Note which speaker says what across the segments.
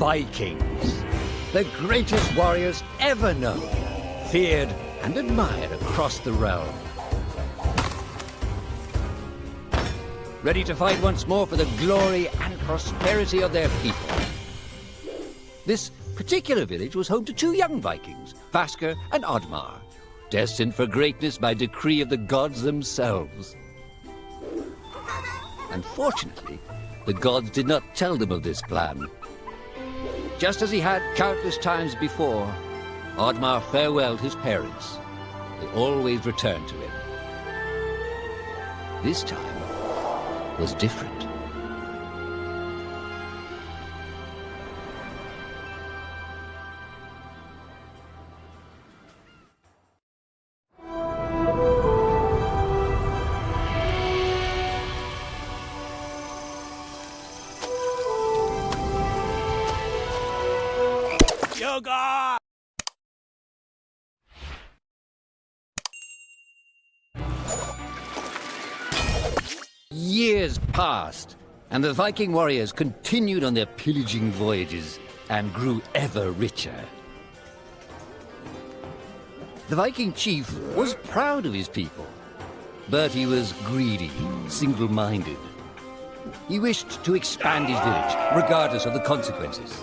Speaker 1: Vikings, the greatest warriors ever known, feared and admired across the realm. Ready to fight once more for the glory and prosperity of their people. This particular village was home to two young Vikings, Vasker and Oddmar, destined for greatness by decree of the gods themselves. Unfortunately, the gods did not tell them of this plan. Just as he had countless times before, Oddmar farewelled his parents. They always returned to him. This time was different.
Speaker 2: Yoga!
Speaker 1: Years passed, and the Viking warriors continued on their pillaging voyages and grew ever richer. The Viking chief was proud of his people, but he was greedy, single-minded. He wished to expand his village, regardless of the consequences.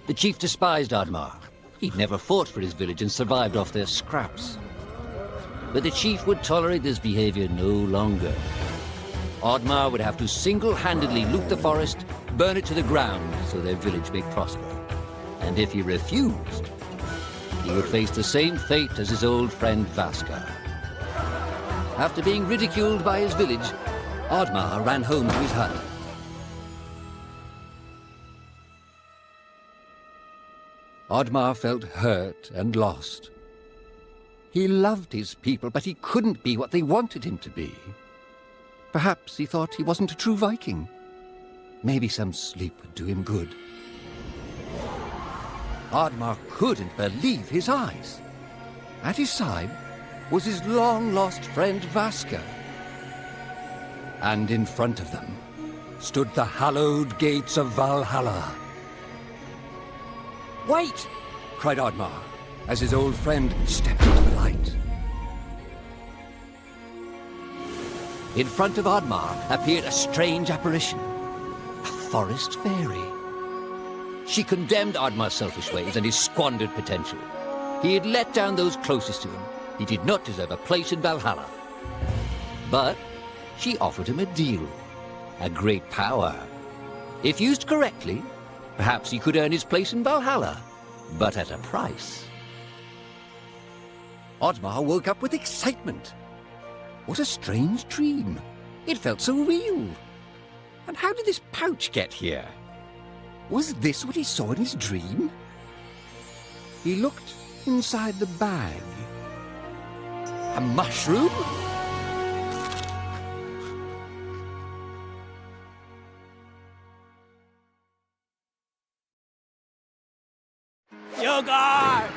Speaker 1: The chief despised Oddmar. He'd never fought for his village and survived off their scraps. But the chief would tolerate this behavior no longer. Oddmar would have to single-handedly loot the forest, burn it to the ground so their village may prosper. And if he refused, he would face the same fate as his old friend Vasker. After being ridiculed by his village, Oddmar ran home to his hut. Oddmar felt hurt and lost. He loved his people, but he couldn't be what they wanted him to be. Perhaps he thought he wasn't a true Viking. Maybe some sleep would do him good. Oddmar couldn't believe his eyes. At his side was his long-lost friend Vasker. And in front of them stood the hallowed gates of Valhalla. "Wait!" cried Oddmar, as his old friend stepped into the light. In front of Oddmar appeared a strange apparition, a forest fairy. She condemned Oddmar's selfish ways and his squandered potential. He had let down those closest to him. He did not deserve a place in Valhalla. But she offered him a deal, a great power. If used correctly, perhaps he could earn his place in Valhalla, but at a price. Oddmar woke up with excitement. What a strange dream. It felt so real. And how did this pouch get here? Was this what he saw in his dream? He looked inside the bag. A mushroom?
Speaker 2: Yoga!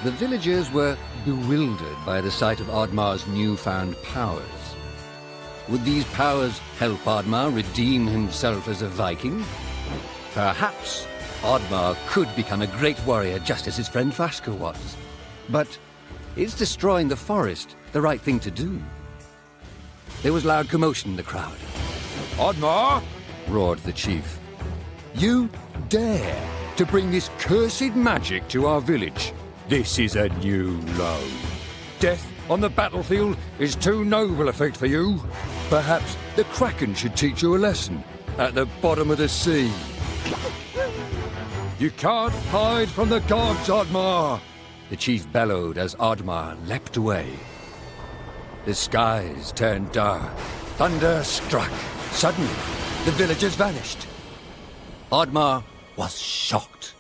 Speaker 1: The villagers were bewildered by the sight of Oddmar's newfound powers. Would these powers help Oddmar redeem himself as a Viking? Perhaps Oddmar could become a great warrior just as his friend Vaska was. But is destroying the forest the right thing to do? There was loud commotion in the crowd.
Speaker 3: Oddmar!
Speaker 1: Roared the chief.
Speaker 3: You dare to bring this cursed magic to our village? This is a new low. Death on the battlefield is too noble a fate for you. Perhaps the Kraken should teach you a lesson at the bottom of the sea. You can't hide from the gods, Oddmar!
Speaker 1: The chief bellowed as Oddmar leapt away. The skies turned dark. Thunder struck. Suddenly, the villagers vanished. Oddmar was shocked.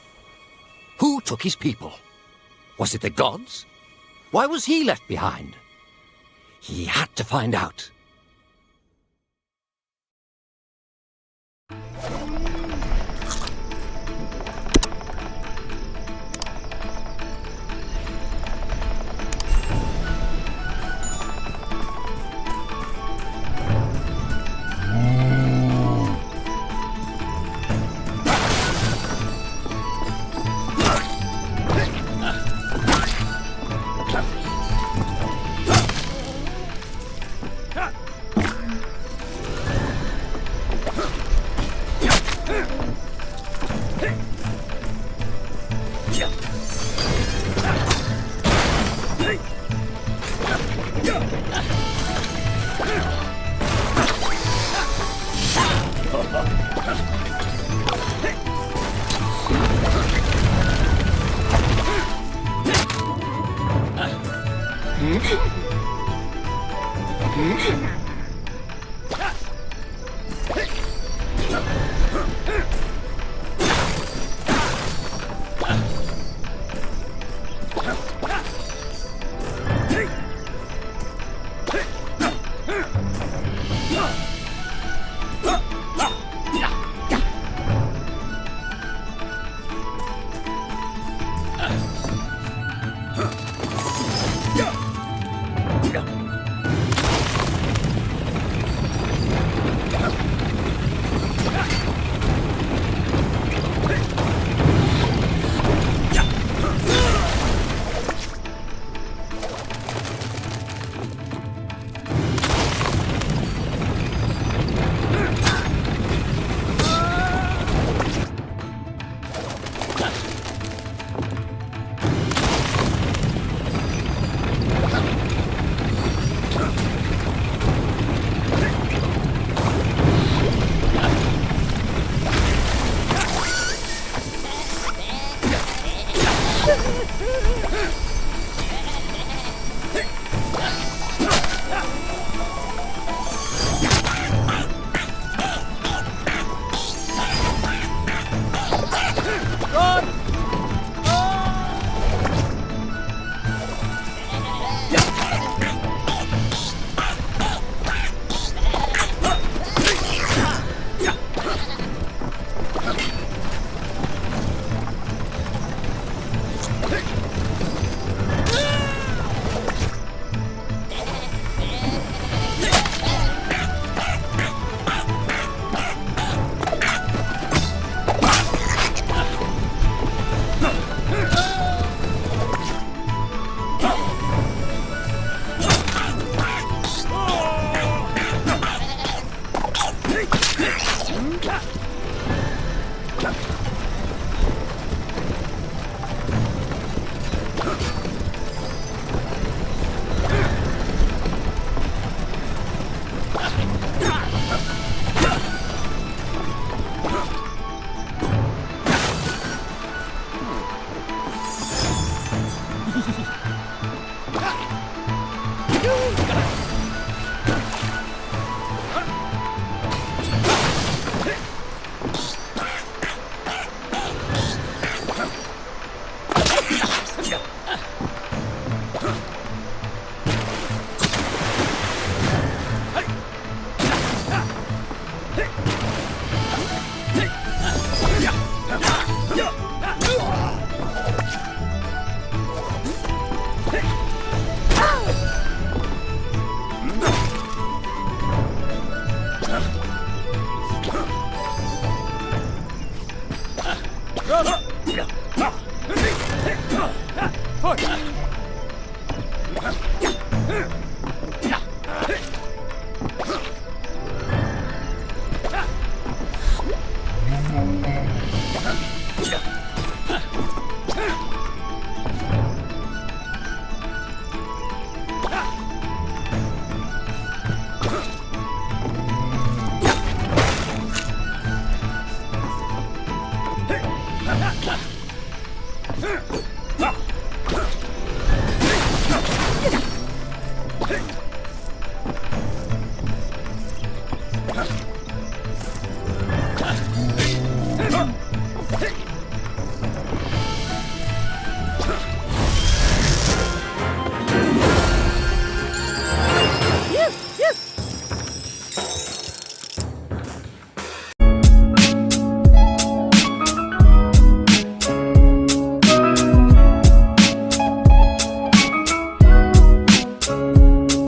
Speaker 1: Who took his people? Was it the gods? Why was he left behind? He had to find out.
Speaker 2: Push!